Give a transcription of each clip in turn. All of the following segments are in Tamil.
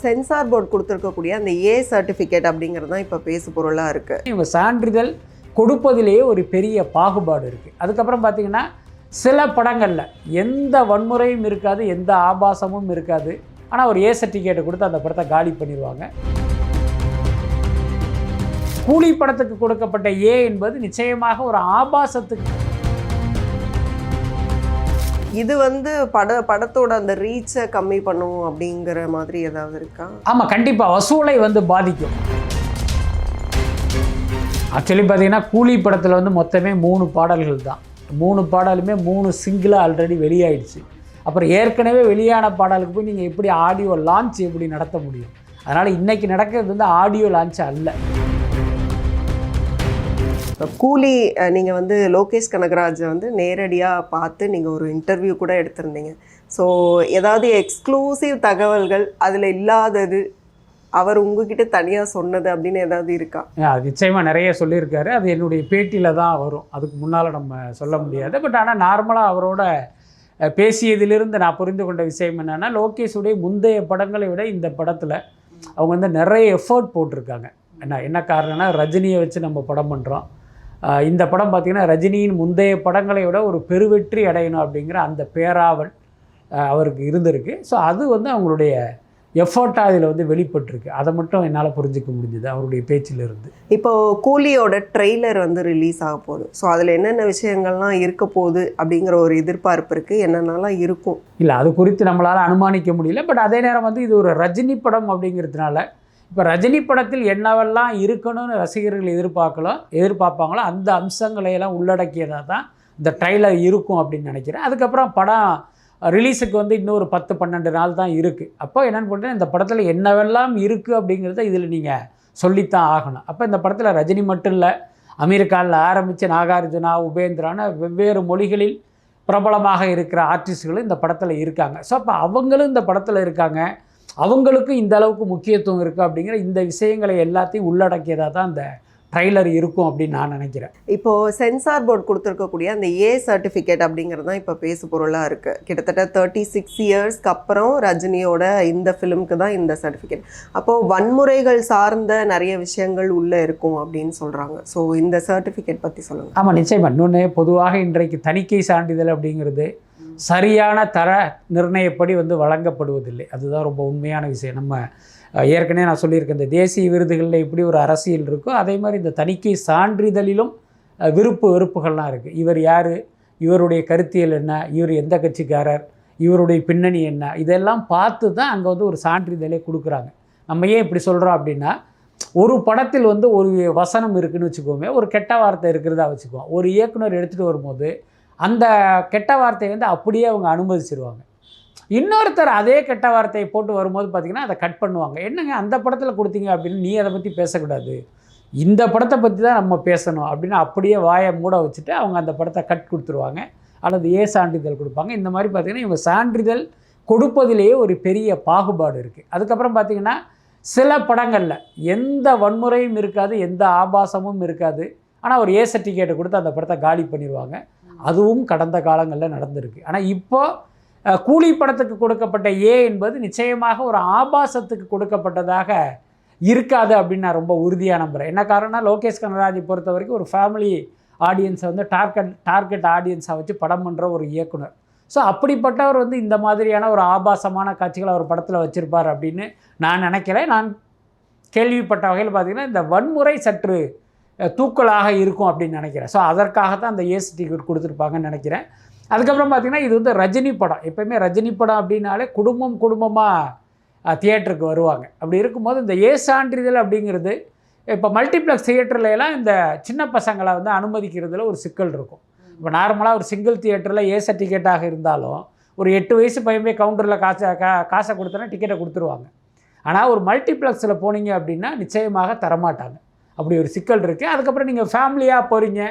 சென்சார் போர்டு கொடுத்துருக்கக்கூடிய அந்த ஏ சர்டிஃபிகேட் அப்படிங்கிறது தான் இப்போ பேசு பொருளாக இருக்குது. இவங்க சான்றிதழ் கொடுப்பதிலேயே ஒரு பெரிய பாகுபாடு இருக்குது. அதுக்கப்புறம் பார்த்திங்கன்னா சில படங்களில் எந்த வன்முறையும் இருக்காது, எந்த ஆபாசமும் இருக்காது. ஆனால் ஒரு ஏ சர்டிஃபிகேட்டை கொடுத்து அந்த படத்தை காலி பண்ணிடுவாங்க. கூலி படத்துக்கு கொடுக்கப்பட்ட ஏ என்பது நிச்சயமாக ஒரு ஆபாசத்துக்கு. இது படத்தோட அந்த ரீச்சை கம்மி பண்ணும் அப்படிங்கிற மாதிரி ஏதாவது இருக்கா? ஆமாம், கண்டிப்பாக வசூலை பாதிக்கும். ஆக்சுவலி பார்த்தீங்கன்னா கூலி படத்தில் மொத்தமே 3 பாடல்கள் தான். 3 பாடலுமே 3 சிங்கிளாக ஆல்ரெடி வெளியாயிடுச்சு. அப்புறம் ஏற்கனவே வெளியான பாடலுக்கு போய் நீங்கள் எப்படி ஆடியோ லான்ச் எப்படி நடத்த முடியும்? அதனால் இன்றைக்கி நடக்கிறது ஆடியோ லான்ச் அல்ல. கூலி நீங்கள் லோகேஷ் கனகராஜை நேரடியாக பார்த்து நீங்கள் ஒரு இன்டர்வியூ கூட எடுத்திருந்தீங்க. ஸோ ஏதாவது எக்ஸ்க்ளூசிவ் தகவல்கள் அதில் இல்லாதது, அவர் உங்ககிட்ட தனியாக சொன்னது அப்படின்னு ஏதாவது இருக்கா? அது நிச்சயமாக நிறைய சொல்லியிருக்காரு. அது என்னுடைய பேட்டியில் தான் வரும், அதுக்கு முன்னால் நம்ம சொல்ல முடியாது. பட் ஆனால் நார்மலாக அவரோட பேசியதிலிருந்து நான் புரிந்து கொண்ட விஷயம் என்னென்னா, லோகேஷுடைய முந்தைய படங்களை விட இந்த படத்தில் அவங்க நிறைய எஃபர்ட் போட்டிருக்காங்க. என்ன காரணம்னா, ரஜினியை வச்சு நம்ம படம் பண்ணுறோம். இந்த படம் பார்த்திங்கன்னா ரஜினியின் முந்தைய படங்களை விட ஒரு பெருவெற்றி அடையணும் அப்படிங்கிற அந்த பேராவல் அவருக்கு இருந்திருக்கு. ஸோ அது அவங்களுடைய எஃபர்ட்டாக இதில் வெளிப்பட்டிருக்கு. அதை மட்டும் என்னால் புரிஞ்சிக்க முடிஞ்சுது அவருடைய பேச்சிலிருந்து. இப்போது கூலியோட ட்ரெய்லர் ரிலீஸ் ஆக போகுது. ஸோ அதில் என்னென்ன விஷயங்கள்லாம் இருக்க போகுது அப்படிங்கிற ஒரு எதிர்பார்ப்பு இருக்குது. என்னென்னலாம் இருக்கும் இல்லை, அது குறித்து நம்மளால் அனுமானிக்க முடியல. பட் அதே நேரம் இது ஒரு ரஜினி படம் அப்படிங்கிறதுனால இப்போ ரஜினி படத்தில் என்னவெல்லாம் இருக்கணும்னு ரசிகர்கள் எதிர்பார்ப்பாங்களோ அந்த அம்சங்களையெல்லாம் உள்ளடக்கியதாக தான் இந்த ட்ரைலர் இருக்கும் அப்படின்னு நினைக்கிறேன். அதுக்கப்புறம் படம் ரிலீஸுக்கு இன்னொரு 10-12 நாள் தான் இருக்குது. அப்போ என்னென்னு போட்டேன்னா, இந்த படத்தில் என்னவெல்லாம் இருக்குது அப்படிங்கிறத இதில் நீங்கள் சொல்லித்தான் ஆகணும். அப்போ இந்த படத்தில் ரஜினி மட்டும் இல்லை, அமெரிக்காவில் ஆரம்பித்த நாகார்ஜுனா, உபேந்திரான வெவ்வேறு மொழிகளில் பிரபலமாக இருக்கிற ஆர்டிஸ்ட்களும் இந்த படத்தில் இருக்காங்க. ஸோ அப்போ அவங்களும் இந்த படத்தில் இருக்காங்க. அவங்களுக்கும் இந்த அளவுக்கு முக்கியத்துவம் இருக்குது அப்படிங்கிற இந்த விஷயங்களை எல்லாத்தையும் உள்ளடக்கியதாக தான் இந்த ட்ரைலர் இருக்கும் அப்படின்னு நான் நினைக்கிறேன். இப்போது சென்சார் போர்டு கொடுத்துருக்கக்கூடிய அந்த ஏ சர்டிஃபிகேட் அப்படிங்கிறது தான் இப்போ பேசு பொருளாக இருக்குது. கிட்டத்தட்ட 36 இயர்ஸ்க்கு அப்புறம் ரஜினியோட இந்த ஃபிலிமுக்கு தான் இந்த சர்டிஃபிகேட். அப்போது வன்முறைகள் சார்ந்த நிறைய விஷயங்கள் உள்ளே இருக்கும் அப்படின்னு சொல்கிறாங்க. ஸோ இந்த சர்டிஃபிகேட் பற்றி சொல்லுங்கள். ஆமாம், நிச்சயமாக. இன்னொன்று, பொதுவாக இன்றைக்கு தணிக்கை சான்றிதழ் அப்படிங்கிறது சரியான தர நிர்ணயப்படி வழங்கப்படுவதில்லை. அதுதான் ரொம்ப உண்மையான விஷயம். நம்ம ஏற்கனவே நான் சொல்லியிருக்கேன், இந்த தேசிய விருதுகளில் எப்படி ஒரு அரசியல் இருக்கோ அதே மாதிரி இந்த தணிக்கை சான்றிதழிலும் விருப்பு வெறுப்புகள்லாம் இருக்குது. இவர் யார், இவருடைய கருத்தியல் என்ன, இவர் எந்த கட்சிக்காரர், இவருடைய பின்னணி என்ன, இதெல்லாம் பார்த்து தான் அங்கே ஒரு சான்றிதழே கொடுக்குறாங்க. நம்ம ஏன் இப்படி சொல்கிறோம் அப்படின்னா, ஒரு படத்தில் ஒரு வசனம் இருக்குதுன்னு வச்சுக்கோமே, ஒரு கெட்ட வார்த்தை இருக்கிறதா வச்சுக்குவோம். ஒரு இயக்குனர் எடுத்துகிட்டு வரும்போது அந்த கெட்ட வார்த்தையை அப்படியே அவங்க அனுமதிச்சிருவாங்க. இன்னொருத்தர் அதே கெட்ட வார்த்தையை போட்டு வரும்போது பார்த்திங்கன்னா அதை கட் பண்ணுவாங்க. என்னங்க அந்த படத்தில் கொடுத்தீங்க அப்படின்னு நீ அதை பற்றி பேசக்கூடாது, இந்த படத்தை பற்றி தான் நம்ம பேசணும் அப்படின்னு அப்படியே வாயை மூட வச்சுட்டு அவங்க அந்த படத்தை கட் கொடுத்துருவாங்க, அல்லது ஏ சான்றிதழ் கொடுப்பாங்க. இந்த மாதிரி பார்த்திங்கன்னா இவங்க சான்றிதழ் கொடுப்பதிலேயே ஒரு பெரிய பாகுபாடு இருக்குது. அதுக்கப்புறம் பார்த்திங்கன்னா சில படங்களில் எந்த வன்முறையும் இருக்காது, எந்த ஆபாசமும் இருக்காது. ஆனால் ஒரு ஏ சர்டிஃபிகேட்டை கொடுத்து அந்த படத்தை காலி பண்ணிடுவாங்க. அதுவும் கடந்த காலங்களில் நடந்திருக்கு. ஆனால் இப்போ கூலி படத்துக்கு கொடுக்கப்பட்ட ஏ என்பது நிச்சயமாக ஒரு ஆபாசத்துக்கு கொடுக்கப்பட்டதாக இருக்காது அப்படின்னு நான் ரொம்ப உறுதியாக நம்புகிறேன். என்ன காரணம்னா, லோகேஷ் கனகராஜை பொறுத்த வரைக்கும் ஒரு ஃபேமிலி ஆடியன்ஸை டார்கெட் ஆடியன்ஸாக வச்சு படம் பண்ணுற ஒரு இயக்குனர். ஸோ அப்படிப்பட்டவர் இந்த மாதிரியான ஒரு ஆபாசமான காட்சிகளை அவர் படத்தில் வச்சுருப்பார் அப்படின்னு நான் நினைக்கிறேன். நான் கேள்விப்பட்ட வகையில் பார்த்திங்கன்னா இந்த வன்முறை சற்று தூக்கலாக இருக்கும் அப்படின்னு நினைக்கிறேன். ஸோ அதற்காகத்தான் அந்த ஏ சர்டிஃபிகேட் கொடுத்துருப்பாங்கன்னு நினைக்கிறேன். அதுக்கப்புறம் பார்த்திங்கன்னா இது ரஜினி படம். எப்போயுமே ரஜினி படம் அப்படின்னாலே குடும்பமாக தியேட்டருக்கு வருவாங்க. அப்படி இருக்கும்போது இந்த ஏ சான்றிதழ் அப்படிங்கிறது இப்போ மல்டிப்ளெக்ஸ் தியேட்டர்லாம் இந்த சின்ன பசங்களை அனுமதிக்கிறதுல ஒரு சிக்கல் இருக்கும். இப்போ நார்மலாக ஒரு சிங்கிள் தியேட்டரில் ஏ சர்டிஃபிகேட்டாக இருந்தாலும் ஒரு 8 வயசு பையன் போய் கவுண்டரில் காசை கொடுத்தோன்னா டிக்கெட்டை கொடுத்துருவாங்க. ஆனால் ஒரு மல்டிப்ளெக்ஸில் போனீங்க அப்படின்னா நிச்சயமாக தரமாட்டாங்க. அப்படி ஒரு சிக்கல் இருக்குது. அதுக்கப்புறம் நீங்கள் ஃபேமிலியாக போகிறீங்க,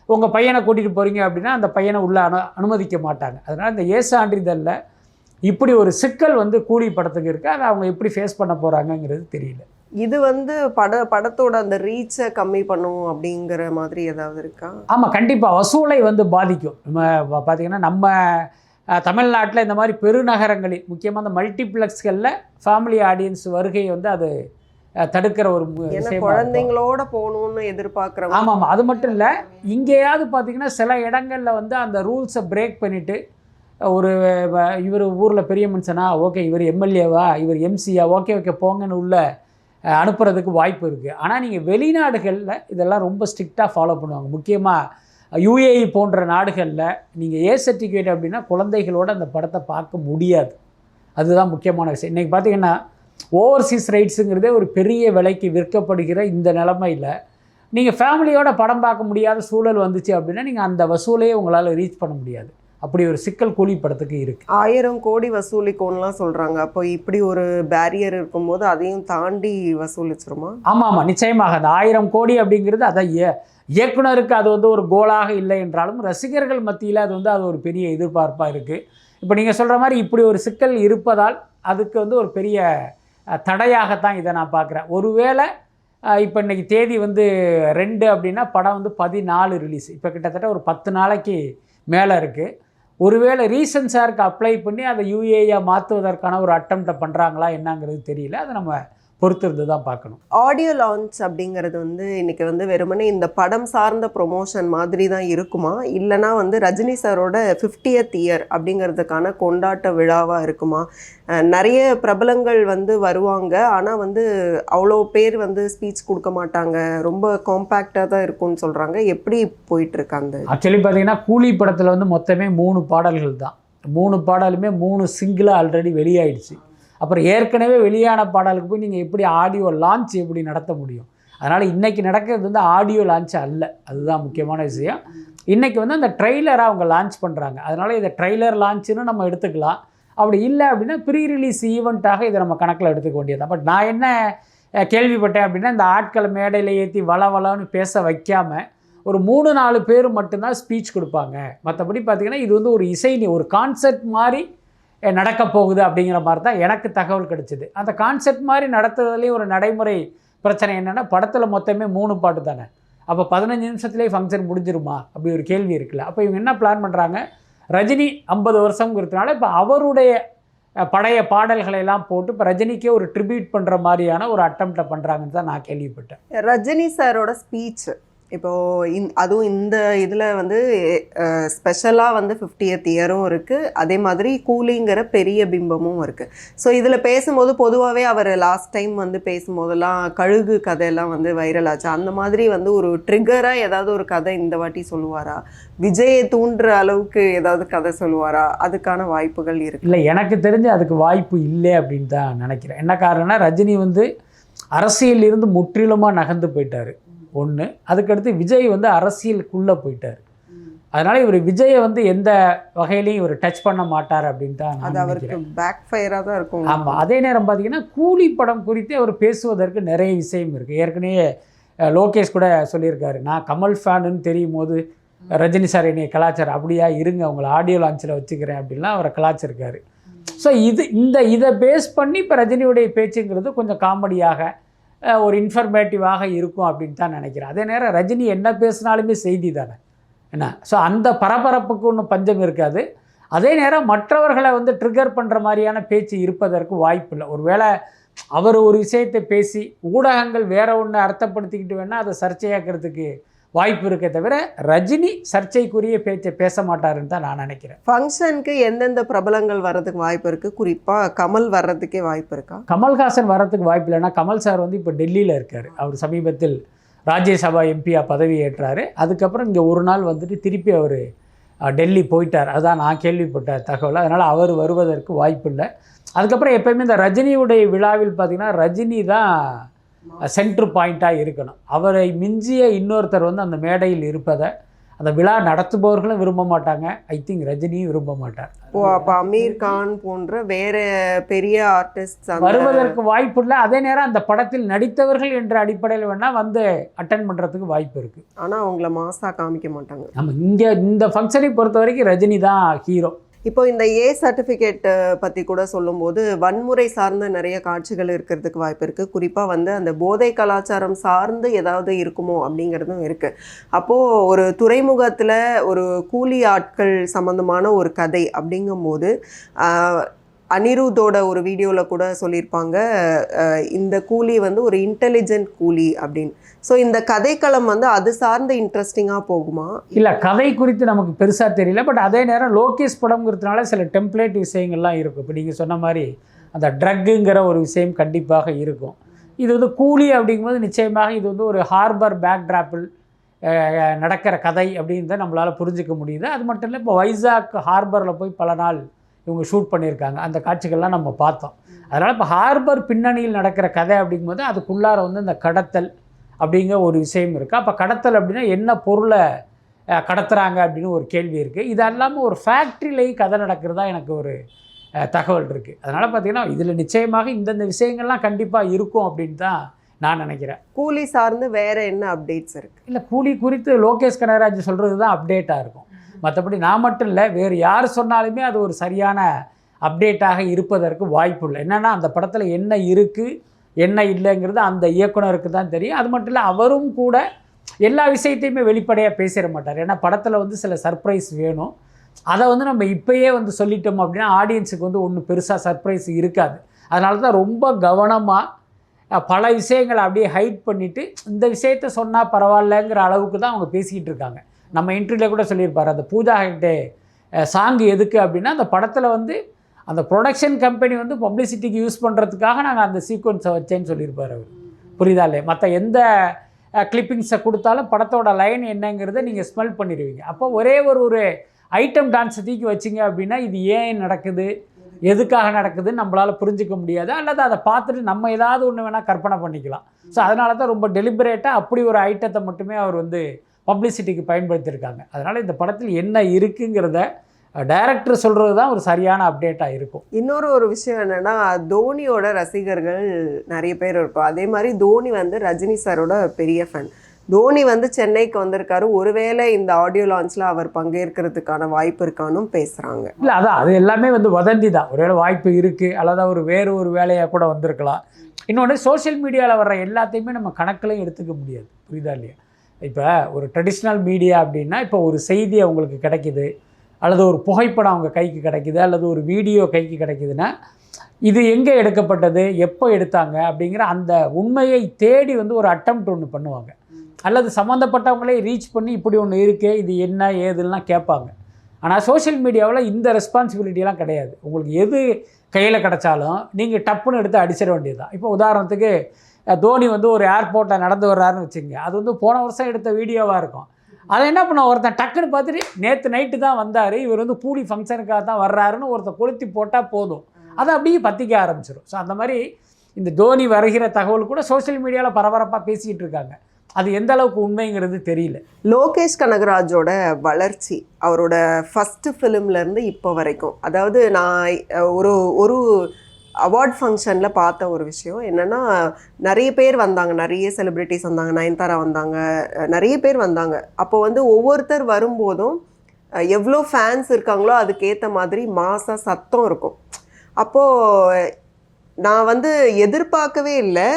உங்கள் பையனை கூட்டிகிட்டு போகிறீங்க அப்படின்னா அந்த பையனை உள்ளே அனுமதிக்க மாட்டாங்க. அதனால் இந்த ஏ சான்றிதழில் இப்படி ஒரு சிக்கல் கூலி படத்துக்கு இருக்குது. அதை அவங்க எப்படி ஃபேஸ் பண்ண போகிறாங்கங்கிறது தெரியல. இது படத்தோட அந்த ரீச்சை கம்மி பண்ணும் அப்படிங்கிற மாதிரி ஏதாவது இருக்கா? ஆமாம், கண்டிப்பாக வசூலை பாதிக்கும். நம்ம பார்த்திங்கன்னா நம்ம தமிழ்நாட்டில் இந்த மாதிரி பெருநகரங்களில் முக்கியமாக அந்த மல்டிப்ளெக்ஸ்களில் ஃபேமிலி ஆடியன்ஸ் வருகை வந்து அது தடுக்கிற ஒரு விஷயம். குழந்தைங்களோட போகணும்னு எதிர்பார்க்குறோம். ஆமாம் ஆமாம். அது மட்டும் இல்லை, இங்கேயாவது பார்த்தீங்கன்னா சில இடங்களில் வந்து அந்த ரூல்ஸை பிரேக் பண்ணிவிட்டு ஒரு இவர் ஊரில் பெரிய மனுஷனா, ஓகே இவர் எம்எல்ஏவா, இவர் எம்சியா, ஓகே ஓகே போங்கன்னு உள்ள அனுப்புறதுக்கு வாய்ப்பு இருக்குது. ஆனால் நீங்கள் வெளிநாடுகளில் இதெல்லாம் ரொம்ப ஸ்ட்ரிக்டாக ஃபாலோ பண்ணுவாங்க. முக்கியமாக யுஏஇ போன்ற நாடுகளில் நீங்கள் ஏ சர்டிஃபிகேட் அப்படின்னா குழந்தைகளோட அந்த படத்தை பார்க்க முடியாது. அதுதான் முக்கியமான விஷயம். இன்றைக்கி பார்த்தீங்கன்னா ஓவர்சீஸ் ரைட்ஸுங்கிறதே ஒரு பெரிய விலைக்கு விற்கப்படுகிற இந்த நிலைமையில் நீங்கள் ஃபேமிலியோட படம் பார்க்க முடியாத சூழல் வந்துச்சு அப்படின்னா நீங்கள் அந்த வசூலையே உங்களால் ரீச் பண்ண முடியாது. அப்படி ஒரு சிக்கல் கூலி படத்துக்கு இருக்குது. 1000 கோடி வசூலிக்கோன்னுலாம் சொல்கிறாங்க. அப்போ இப்படி ஒரு பேரியர் இருக்கும்போது அதையும் தாண்டி வசூலிச்சிருமா? ஆமாம் ஆமாம், நிச்சயமாக. அந்த 1000 கோடி அப்படிங்கிறது அதை இயக்குனருக்கு அது வந்து ஒரு கோலாக இல்லை என்றாலும் ரசிகர்கள் மத்தியில் அது வந்து அது ஒரு பெரிய எதிர்பார்ப்பாக இருக்குது. இப்போ நீங்கள் சொல்கிற மாதிரி இப்படி ஒரு சிக்கல் இருப்பதால் அதுக்கு வந்து ஒரு பெரிய தடையாகத்தான் இதை நான் பார்க்குறேன். ஒருவேளை இப்போ இன்றைக்கி தேதி வந்து 2 அப்படின்னா படம் வந்து 14 ரிலீஸ். இப்போ கிட்டத்தட்ட ஒரு 10 நாளைக்கு மேலே இருக்குது. ஒருவேளை ரீசன்ட் சாருக்கு அப்ளை பண்ணி அதை யுஏஏ மாற்றுவதற்கான ஒரு அட்டம்ப்டை பண்ணுறாங்களா என்னங்கிறது தெரியல. அதை நம்ம பொறுத்திருந்து தான் பார்க்கணும். ஆடியோ லான்ச் அப்படிங்கிறது வந்து இன்றைக்கி வந்து வெறுமனே இந்த படம் சார்ந்த ப்ரொமோஷன் மாதிரி தான் இருக்குமா, இல்லைனா வந்து ரஜினி சாரோட 50th இயர் அப்படிங்கிறதுக்கான கொண்டாட்ட விழாவாக இருக்குமா? நிறைய பிரபலங்கள் வந்து வருவாங்க, ஆனால் வந்து அவ்வளோ பேர் வந்து ஸ்பீச் கொடுக்க மாட்டாங்க, ரொம்ப காம்பேக்டாக தான் இருக்கும்னு சொல்கிறாங்க. எப்படி போயிட்டுருக்காங்க? ஆக்சுவலி பார்த்தீங்கன்னா கூலி படத்தில் வந்து மொத்தமே 3 பாடல்கள் தான். 3 பாடலுமே 3 சிங்கிளாக ஆல்ரெடி வெளியாயிடுச்சு. அப்புறம் ஏற்கனவே வெளியான பாடலுக்கு போய் நீங்கள் எப்படி ஆடியோ லான்ச் எப்படி நடத்த முடியும்? அதனால் இன்றைக்கி நடக்கிறது வந்து ஆடியோ லான்ச் அல்ல. அதுதான் முக்கியமான விஷயம். இன்றைக்கி வந்து அந்த ட்ரெய்லரை அவங்க லான்ச் பண்ணுறாங்க. அதனால் இதை ட்ரெய்லர் லான்ச்சுன்னு நம்ம எடுத்துக்கலாம். அப்படி இல்லை அப்படின்னா ப்ரீ ரிலீஸ் ஈவெண்ட்டாக இதை நம்ம கணக்கில் எடுத்துக்க வேண்டியது. பட் நான் என்ன கேள்விப்பட்டேன் அப்படின்னா, இந்த ஆட்களை மேடையில் ஏற்றி வளவளன்னு பேச வைக்காமல் ஒரு 3-4 பேர் மட்டும்தான் ஸ்பீச் கொடுப்பாங்க. மற்றபடி பார்த்திங்கன்னா இது வந்து ஒரு இசை ஒரு கான்செர்ட் மாதிரி நடக்க போகுது அப்படிங்கிற மாதிரி தான் எனக்கு தகவல் கிடைச்சிது. அந்த கான்செப்ட் மாதிரி நடத்துறதுலேயும் ஒரு நடைமுறை பிரச்சனை என்னென்னா, படத்தில் மொத்தமே 3 பாட்டு தானே. அப்போ 15 நிமிஷத்துலேயே ஃபங்க்ஷன் முடிஞ்சிருமா அப்படி ஒரு கேள்வி இருக்குல்ல. அப்போ இவங்க என்ன பிளான் பண்ணுறாங்க, ரஜினி 50 வருஷங்கிறதுனால இப்போ அவருடைய பழைய பாடல்களை எல்லாம் போட்டு இப்போ ரஜினிக்கே ஒரு ட்ரிபியூட் பண்ணுற மாதிரியான ஒரு அட்டம்ப்டை பண்ணுறாங்கன்னு தான் நான் கேள்விப்பட்டேன். ரஜினி சாரோட ஸ்பீச் இப்போது அதுவும் இந்த இதில் வந்து ஸ்பெஷலாக வந்து 50th இயரும் இருக்குது, அதே மாதிரி கூலிங்கிற பெரிய பிம்பமும் இருக்குது. ஸோ இதில் பேசும்போது பொதுவாகவே அவர் லாஸ்ட் டைம் வந்து பேசும்போதெல்லாம் கழுகு கதையெல்லாம் வந்து வைரல் ஆச்சு. அந்த மாதிரி வந்து ஒரு ட்ரிகராக ஏதாவது ஒரு கதை இந்த வாட்டி சொல்லுவாரா? விஜயை தூண்டுற அளவுக்கு ஏதாவது கதை சொல்லுவாரா? அதுக்கான வாய்ப்புகள் இருக்குது? இல்லை, எனக்கு தெரிஞ்சு அதுக்கு வாய்ப்பு இல்லை அப்படின்னு தான் நினைக்கிறேன். என்ன காரணம்னா, ரஜினி வந்து அரசியலிருந்து முற்றிலுமாக நகர்ந்து போயிட்டார் ஒன்று. அதுக்கடுத்து விஜய் வந்து அரசியலுக்குள்ளே போயிட்டார். அதனால் இவர் விஜயை வந்து எந்த வகையிலையும் இவர் டச் பண்ண மாட்டார் அப்படின்னு தான் நான் நினைக்கிறேன். பேக் ஃபயராக தான் இருக்கும். ஆமாம். அதே நேரம் பார்த்தீங்கன்னா கூலி படம் குறித்து அவர் பேசுவதற்கு நிறைய விஷயம் இருக்குது. ஏற்கனவே லோகேஷ் கூட சொல்லியிருக்காரு, நான் கமல் ஃபேனுன்னு தெரியும் போது ரஜினி சார் என்னை கலாச்சாரம் அப்படியா இருங்க உங்களை ஆடியோ லான்ச்சில் வச்சுக்கிறேன் அப்படின்லாம் அவரை கலாச்சிருக்காரு. ஸோ இதை பேஸ் பண்ணி இப்போ ரஜினியுடைய பேச்சுங்கிறது கொஞ்சம் காமெடியாக ஒரு இன்ஃபர்மேட்டிவாக இருக்கும் அப்படின்னு தான் நினைக்கிறேன். அதே நேரம் ரஜினி என்ன பேசினாலுமே செய்தி தானே என்ன. ஸோ அந்த பரபரப்புக்கு ஒன்றும் பஞ்சம் இருக்காது. அதே நேரம் மற்றவர்களை வந்து ட்ரிகர் பண்ணுற மாதிரியான பேச்சு இருப்பதற்கு வாய்ப்பு இல்லை. ஒருவேளை அவர் ஒரு விஷயத்தை பேசி ஊடகங்கள் வேற ஒன்று அர்த்தப்படுத்திக்கிட்டு வேணால் அதை சர்ச்சையாக்கிறதுக்கு வாய்ப்பு இருக்கே தவிர ரஜினி சர்ச்சைக்குரிய பேச்சை பேச மாட்டாருன்னு தான் நான் நினைக்கிறேன். ஃபங்க்ஷனுக்கு எந்தெந்த பிரபலங்கள் வர்றதுக்கு வாய்ப்பு இருக்குது? குறிப்பாக கமல் வர்றதுக்கே வாய்ப்பு இருக்கா? கமல்ஹாசன் வர்றதுக்கு வாய்ப்பு இல்லைன்னா, கமல் சார் வந்து இப்போ டெல்லியில் இருக்கார். அவர் சமீபத்தில் ராஜ்யசபா எம்பியாக பதவி ஏற்றார். அதுக்கப்புறம் இங்கே ஒரு நாள் வந்துட்டு திருப்பி அவர் டெல்லி போயிட்டார். அதுதான் நான் கேள்விப்பட்ட தகவல். அதனால் அவர் வருவதற்கு வாய்ப்பு இல்லை. அதுக்கப்புறம் எப்போயுமே இந்த ரஜினியுடைய விழாவில் பார்த்திங்கன்னா ரஜினி தான் சென்ட்ரு பாயிண்ட்டாக இருக்கணும். அவரை மிஞ்சிய இன்னொருத்தர் வந்து அந்த மேடையில் இருப்பதை அந்த விழா நடத்துபவர்களும் விரும்ப மாட்டாங்க. ஐ திங்க் ரஜினியும் விரும்ப மாட்டார். அப்போ அமீர் கான் போன்ற வேற பெரிய ஆர்டிஸ்ட் வருவதற்கு வாய்ப்பு இல்லை. அதே நேரம் அந்த படத்தில் நடித்தவர்கள் என்ற அடிப்படையில் வேணால் வந்து அட்டென்ட் பண்ணுறதுக்கு வாய்ப்பு இருக்குது. ஆனால் அவங்கள மாசாக காமிக்க மாட்டாங்க. நம்ம இங்கே இந்த ஃபங்க்ஷனை பொறுத்த வரைக்கும் ரஜினி தான் ஹீரோ. இப்போ இந்த ஏ சர்டிஃபிகேட் பற்றி கூட சொல்லும்போது வன்முறை சார்ந்த நிறைய காட்சிகள் இருக்கிறதுக்கு வாய்ப்பு இருக்குது. குறிப்பாக வந்து அந்த போதை கலாச்சாரம் சார்ந்து ஏதாவது இருக்குமோ அப்படிங்கிறதும் இருக்குது. அப்போது ஒரு துறைமுகத்தில் ஒரு கூலி ஆட்கள் சம்மந்தமான ஒரு கதை அப்படிங்கும்போது அனிருத்தோட ஒரு வீடியோவில் கூட சொல்லியிருப்பாங்க, இந்த கூலி வந்து ஒரு இன்டெலிஜென்ட் கூலி அப்படின்னு. ஸோ இந்த கதைக்களம் வந்து அது சார்ந்த இன்ட்ரெஸ்டிங்காக போகுமா? இல்லை, கதை குறித்து நமக்கு பெருசாக தெரியல. பட் அதே நேரம் லோகேஷ் படம்ங்கிறதுனால சில டெம்ப்ளேட் விஷயங்கள்லாம் இருக்கும். இப்போ நீங்கள் சொன்ன மாதிரி அந்த ட்ரக்குங்கிற ஒரு விஷயம் கண்டிப்பாக இருக்கும். இது வந்து கூலி அப்படிங்கும்போது நிச்சயமாக இது வந்து ஒரு ஹார்பர் பேக்ட்ராப்பில் நடக்கிற கதை அப்படின்னு தான் நம்மளால் புரிஞ்சிக்க முடியுது. அது மட்டும் இல்லை, இப்போ வைசாக் ஹார்பரில் போய் பல நாள் இவங்க ஷூட் பண்ணியிருக்காங்க. அந்த காட்சிகள்லாம் நம்ம பார்த்தோம். அதனால் இப்போ ஹார்பர் பின்னணியில் நடக்கிற கதை அப்படிங்கும்போது அதுக்குள்ளார வந்து இந்த கடத்தல் அப்படிங்கிற ஒரு விஷயம் இருக்குது. அப்போ கடத்தல் அப்படின்னா என்ன பொருளை கடத்துகிறாங்க அப்படின்னு ஒரு கேள்வி இருக்குது. இது இல்லாமல் ஒரு ஃபேக்ட்ரியிலேயும் கதை நடக்கிறதா எனக்கு ஒரு தகவல் இருக்குது. அதனால் பார்த்திங்கன்னா இதில் நிச்சயமாக இந்தந்த விஷயங்கள்லாம் கண்டிப்பாக இருக்கும் அப்படின்னு தான் நான் நினைக்கிறேன். கூலி சார்ந்து வேறு என்ன அப்டேட்ஸ் இருக்குது? இல்லை, கூலி குறித்து லோகேஷ் கனகராஜ் சொல்கிறது தான் அப்டேட்டாக இருக்கும். மற்றபடி நான் மட்டும் இல்லை, வேறு யார் சொன்னாலுமே அது ஒரு சரியான அப்டேட்டாக இருப்பதற்கு வாய்ப்பு இல்லை. என்னென்னா அந்த படத்தில் என்ன இருக்குது என்ன இல்லைங்கிறது அந்த இயக்குனருக்கு தான் தெரியும். அது மட்டும் இல்லை, அவரும் கூட எல்லா விஷயத்தையுமே வெளிப்படையாக பேசிட மாட்டார். ஏன்னா படத்தில் வந்து சில சர்ப்ரைஸ் வேணும். அதை வந்து நம்ம இப்போயே வந்து சொல்லிட்டோம் அப்படின்னா ஆடியன்ஸுக்கு வந்து ஒன்றும் பெருசாக சர்ப்ரைஸ் இருக்காது. அதனால தான் ரொம்ப கவனமாக பல விஷயங்களை அப்படியே ஹைட் பண்ணிவிட்டு இந்த விஷயத்த சொன்னால் பரவாயில்லைங்கிற அளவுக்கு தான் அவங்க பேசிக்கிட்டு இருக்காங்க. நம்ம இன்டர்வியூவில் கூட சொல்லியிருப்பார், அந்த பூஜா ஹெக்டே சாங்கு எதுக்கு அப்படின்னா அந்த படத்தில் வந்து அந்த ப்ரொடக்ஷன் கம்பெனி வந்து பப்ளிசிட்டிக்கு யூஸ் பண்ணுறதுக்காக நாங்கள் அந்த சீக்வன்ஸை வச்சேன்னு சொல்லியிருப்பார் அவர். புரியுதா இல்லையா? மற்ற எந்த கிளிப்பிங்ஸை கொடுத்தாலும் படத்தோட லைன் என்னங்கிறத நீங்கள் ஸ்மெல் பண்ணிடுவீங்க. அப்போ ஒரே ஒரு ஐட்டம் டான்ஸை தூக்கி வச்சிங்க அப்படின்னா இது ஏன் நடக்குது, எதுக்காக நடக்குதுன்னு நம்மளால் புரிஞ்சிக்க முடியாது. அல்லது அதை பார்த்துட்டு நம்ம ஏதாவது ஒன்று வேணால் கற்பனை பண்ணிக்கலாம். ஸோ அதனால தான் ரொம்ப டெலிபரேட்டாக அப்படி ஒரு ஐட்டத்தை மட்டுமே அவர் வந்து பப்ளிசிட்டிக்கு பயன்படுத்தியிருக்காங்க. அதனால் இந்த படத்தில் என்ன இருக்குங்கிறத டைரக்டர் சொல்கிறது தான் ஒரு சரியான அப்டேட்டாக இருக்கும். இன்னொரு விஷயம் என்னென்னா, தோனியோட ரசிகர்கள் நிறைய பேர் இருப்போம். அதே மாதிரி தோனி வந்து ரஜினி சாரோட பெரிய ஃபேன். தோனி வந்து சென்னைக்கு வந்திருக்காரு. ஒருவேளை இந்த ஆடியோ லான்ச்சில் அவர் பங்கேற்கிறதுக்கான வாய்ப்பு இருக்கானும் பேசுகிறாங்க. இல்லை, அதான் அது எல்லாமே வந்து வதந்தி தான். ஒருவேளை வாய்ப்பு இருக்குது, அல்லது அவர் வேறு ஒரு வேலையாக கூட வந்திருக்கலாம். இன்னொன்று, சோஷியல் மீடியாவில் வர்ற எல்லாத்தையுமே நம்ம கணக்கிலையும் எடுத்துக்க முடியாது. புரியுதா இல்லையா? இப்போ ஒரு ட்ரெடிஷ்னல் மீடியா அப்படின்னா இப்போ ஒரு செய்தி அவங்களுக்கு கிடைக்கிது, அல்லது ஒரு புகைப்படம் அவங்க கைக்கு கிடைக்கிது, அல்லது ஒரு வீடியோ கைக்கு கிடைக்கிதுன்னா இது எங்கே எடுக்கப்பட்டது, எப்போ எடுத்தாங்க அப்படிங்கிற அந்த உண்மையை தேடி வந்து ஒரு அட்டெம்ப்ட் ஒன்று பண்ணுவாங்க. அல்லது சம்மந்தப்பட்டவங்களே ரீச் பண்ணி இப்படி ஒன்று இருக்குது, இது என்ன ஏதுலாம் கேட்பாங்க. ஆனால் சோஷியல் மீடியாவில் இந்த ரெஸ்பான்சிபிலிட்டியெல்லாம் கிடையாது. உங்களுக்கு எது கையில் கிடச்சாலும் நீங்கள் டப்புன்னு எடுத்து அடிச்சிட வேண்டியது தான். இப்போ உதாரணத்துக்கு தோனி வந்து ஒரு ஏர்போர்ட்டில் நடந்து வர்றாருன்னு வச்சுங்க, அது வந்து போன வருஷம் எடுத்த வீடியோவாக இருக்கும். அதை என்ன பண்ண, ஒருத்தன் டக்குன்னு பார்த்துட்டு நேற்று நைட்டு தான் வந்தார், இவர் வந்து கூலி ஃபங்க்ஷனுக்காக தான் வர்றாருன்னு ஒருத்தர் கொளுத்தி போட்டால் போதும், அதை அப்படியே பற்றிக்க ஆரம்பிச்சிடும். ஸோ அந்த மாதிரி இந்த தோனி வருகிற தகவல் கூட சோஷியல் மீடியாவில் பரபரப்பாக பேசிக்கிட்டு இருக்காங்க. அது எந்த அளவுக்கு உண்மைங்கிறது தெரியல. லோகேஷ் கனகராஜோட வளர்ச்சி அவரோட ஃபஸ்ட்டு ஃபிலிம்லேருந்து இப்போ வரைக்கும், அதாவது நான் ஒரு அவார்ட் ஃபங்க்ஷனில் பார்த்த ஒரு விஷயம் என்னென்னா, நிறைய பேர் வந்தாங்க, நிறைய செலிப்ரிட்டிஸ் வந்தாங்க, நயன்தாரா வந்தாங்க, நிறைய பேர் வந்தாங்க. அப்போ வந்து ஒவ்வொருத்தர் வரும்போதும் எவ்வளோ ஃபேன்ஸ் இருக்காங்களோ அதுக்கேற்ற மாதிரி மாசாக சத்தம் இருக்கும். அப்போது நான் வந்து எதிர்பார்க்கவே இல்லை,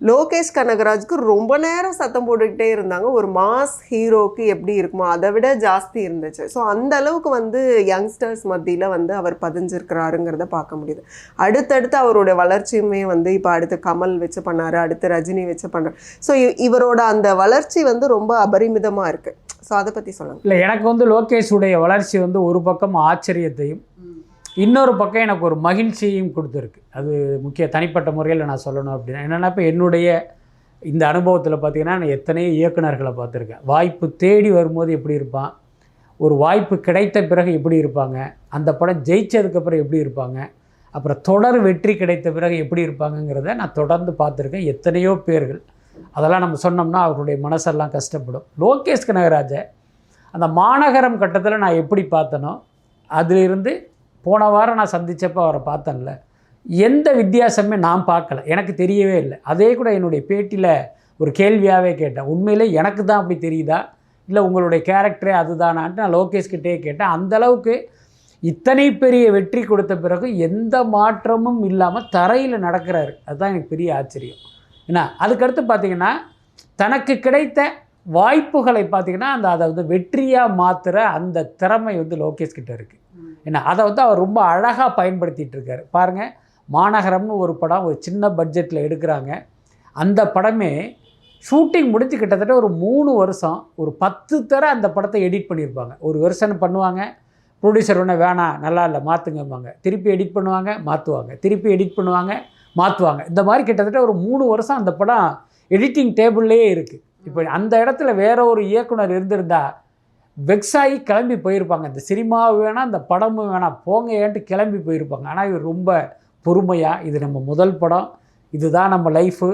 லோகேஷ் கனகராஜுக்கு ரொம்ப நேரம் சத்தம் போட்டுக்கிட்டே இருந்தாங்க. ஒரு மாஸ் ஹீரோக்கு எப்படி இருக்குமோ அதை விட ஜாஸ்தி இருந்துச்சு. ஸோ அந்த அளவுக்கு வந்து யங்ஸ்டர்ஸ் மத்தியில் வந்து அவர் பதிஞ்சிருக்கிறாருங்கிறத பார்க்க முடியுது. அடுத்தடுத்து அவரோட வளர்ச்சியுமே வந்து இப்போ அடுத்து கமல் வச்சு பண்ணார், அடுத்து ரஜினி வச்சு பண்ணுறாரு. ஸோ இவரோட அந்த வளர்ச்சி வந்து ரொம்ப அபரிமிதமாக இருக்குது. ஸோ அதை பற்றி சொல்லுங்கள். இல்லை, எனக்கு வந்து லோகேஷுடைய வளர்ச்சி வந்து ஒரு பக்கம் ஆச்சரியத்தையும் இன்னொரு பக்கம் எனக்கு ஒரு மகிழ்ச்சியையும் கொடுத்துருக்கு. அது முக்கிய தனிப்பட்ட முறையில் நான் சொல்லணும் அப்படின்னா என்னென்னா, இப்போ என்னுடைய இந்த அனுபவத்தில் பார்த்திங்கன்னா நான் எத்தனையோ இயக்குனர்களை பார்த்துருக்கேன். வாய்ப்பு தேடி வரும்போது எப்படி இருப்பான், ஒரு வாய்ப்பு கிடைத்த பிறகு எப்படி இருப்பாங்க, அந்த படம் ஜெயிச்சதுக்கப்புறம் எப்படி இருப்பாங்க, அப்புறம் தொடர் வெற்றி கிடைத்த பிறகு எப்படி இருப்பாங்கங்கிறத நான் தொடர்ந்து பார்த்துருக்கேன். எத்தனையோ பேர்கள், அதெல்லாம் நம்ம சொன்னோம்னா அவருடைய மனசெல்லாம் கஷ்டப்படும். லோகேஷ் கனகராஜை அந்த மாநகரம் கட்டத்தில் நான் எப்படி பார்த்தனோ அதிலிருந்து போன வாரம் நான் சந்தித்தப்போ அவரை பார்த்தேன்ல, எந்த வித்தியாசமே நான் பார்க்கல, எனக்கு தெரியவே இல்லை. அதே கூட என்னுடைய பேட்டியில் ஒரு கேள்வியாகவே கேட்டேன், உண்மையிலே எனக்கு தான் அப்படி தெரியுதா இல்லை உங்களுடைய கேரக்டரே அதுதானான்ட்டு நான் லோகேஷ்கிட்டே கேட்டேன். அந்தளவுக்கு இத்தனை பெரிய வெற்றி கொடுத்த பிறகு எந்த மாற்றமும் இல்லாமல் தரையில் நடக்கிறாரு. அதுதான் எனக்கு பெரிய ஆச்சரியம். ஏன்னா அதுக்கடுத்து பார்த்திங்கன்னா தனக்கு கிடைத்த வாய்ப்புகளை பார்த்திங்கன்னா அதை வந்து வெற்றியாக மாற்றுற அந்த திறமை வந்து லோகேஷ் கிட்ட இருக்குது. ஏன்னா அதை வந்து அவர் ரொம்ப அழகாக பயன்படுத்திகிட்டு இருக்காரு. பாருங்கள், மாநகரம்னு ஒரு படம் ஒரு சின்ன பட்ஜெட்டில் எடுக்கிறாங்க. அந்த படமே ஷூட்டிங் முடிஞ்சு கிட்டத்தட்ட ஒரு 3 வருஷம் ஒரு 10 தர அந்த படத்தை எடிட் பண்ணியிருப்பாங்க. ஒரு வெர்ஷன் பண்ணுவாங்க, ப்ரொடியூசர் ஒன்று வேணாம் நல்லா இல்லை மாற்றுங்கம்பாங்க, திருப்பி எடிட் பண்ணுவாங்க மாற்றுவாங்க, திருப்பி எடிட் பண்ணுவாங்க மாற்றுவாங்க. இந்த மாதிரி கிட்டத்தட்ட ஒரு 3 வருஷம் அந்த படம் எடிட்டிங் டேபிள்லேயே இருக்குது. இப்போ அந்த இடத்துல வேற ஒரு இயக்குனர் இருந்திருந்தால் வெக்ஸாகி கிளம்பி போயிருப்பாங்க. இந்த சினிமாவும் வேணாம், இந்த படமும் வேணாம், போங்க ஏன்ட்டு கிளம்பி போயிருப்பாங்க. ஆனால் இவர் ரொம்ப பொறுமையாக, இது நம்ம முதல் படம், இதுதான் நம்ம லைஃபு,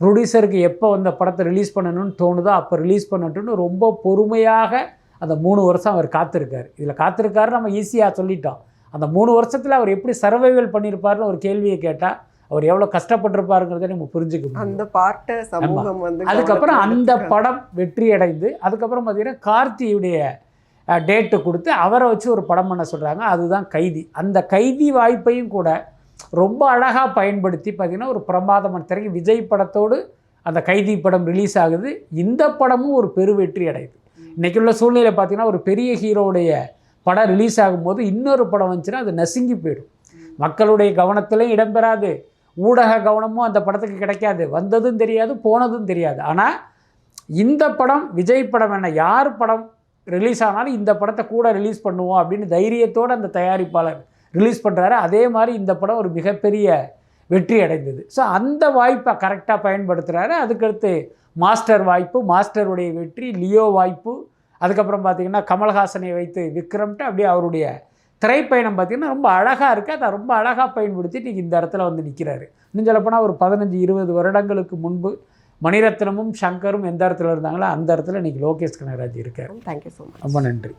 ப்ரொடியூசருக்கு எப்போ அந்த படத்தை ரிலீஸ் பண்ணணும்னு தோணுதோ அப்போ ரிலீஸ் பண்ணட்டும்னு ரொம்ப பொறுமையாக அந்த 3 வருஷம் அவர் காத்திருக்கார். இதில் காத்திருக்காரு நம்ம ஈஸியாக சொல்லிட்டோம். அந்த 3 வருஷத்தில் அவர் எப்படி சர்வைவல் பண்ணியிருப்பாருன்னு ஒரு கேள்வியை கேட்டால் அவர் எவ்வளோ கஷ்டப்பட்டிருப்பாருங்கிறத நம்ம புரிஞ்சுக்க முடியும். அந்த பார்ட்டை சமூகம் வந்து அதுக்கப்புறம் அந்த படம் வெற்றி அடைந்து அதுக்கப்புறம் பார்த்திங்கன்னா கார்த்தியுடைய டேட்டு கொடுத்து அவரை வச்சு ஒரு படம் பண்ண சொல்கிறாங்க. அதுதான் கைதி. அந்த கைதி வாய்ப்பையும் கூட ரொம்ப அழகாக பயன்படுத்தி பார்த்திங்கன்னா ஒரு பிரமாதமான திரைக்கு விஜய் படத்தோடு அந்த கைதி படம் ரிலீஸ் ஆகுது. இந்த படமும் ஒரு பெரு வெற்றி அடையுது. இன்றைக்கி உள்ள சூழ்நிலை பார்த்திங்கன்னா ஒரு பெரிய ஹீரோவுடைய படம் ரிலீஸ் ஆகும்போது இன்னொரு படம் வந்துச்சுன்னா அது நசுங்கி போயிடும். மக்களுடைய கவனத்திலையும் இடம்பெறாது, ஊடக கவனமும் அந்த படத்துக்கு கிடைக்காது, வந்ததும் தெரியாது போனதும் தெரியாது. ஆனால் இந்த படம் விஜய் படம் என்ன, யார் படம் ரிலீஸ் ஆனாலும் இந்த படத்தை கூட ரிலீஸ் பண்ணுவோம் அப்படின்னு தைரியத்தோடு அந்த தயாரிப்பாளர் ரிலீஸ் பண்ணுறாரு. அதே மாதிரி இந்த படம் ஒரு மிகப்பெரிய வெற்றி அடைந்தது. ஸோ அந்த வாய்ப்பை கரெக்டாக பயன்படுத்துகிறாரு. அதுக்கடுத்து மாஸ்டர் வாய்ப்பு, மாஸ்டருடைய வெற்றி, லியோ வாய்ப்பு, அதுக்கப்புறம் பார்த்திங்கன்னா கமல்ஹாசனை வைத்து விக்ரம்ட்டு அப்படியே அவருடைய திரைப்பயணம் பார்த்திங்கன்னா ரொம்ப அழகாக இருக்குது. அதை ரொம்ப அழகாக பயன்படுத்தி இன்றைக்கி இந்த இடத்துல வந்து நிற்கிறாரு. இன்னும் சொல்லப்போனால் ஒரு 15-20 வருடங்களுக்கு முன்பு மணிரத்னமும் சங்கரும் எந்த இடத்துல இருந்தாங்களோ அந்த இடத்துல இன்றைக்கி லோகேஷ் கனகராஜ் இருக்கார். Thank you so much. ரொம்ப நன்றி.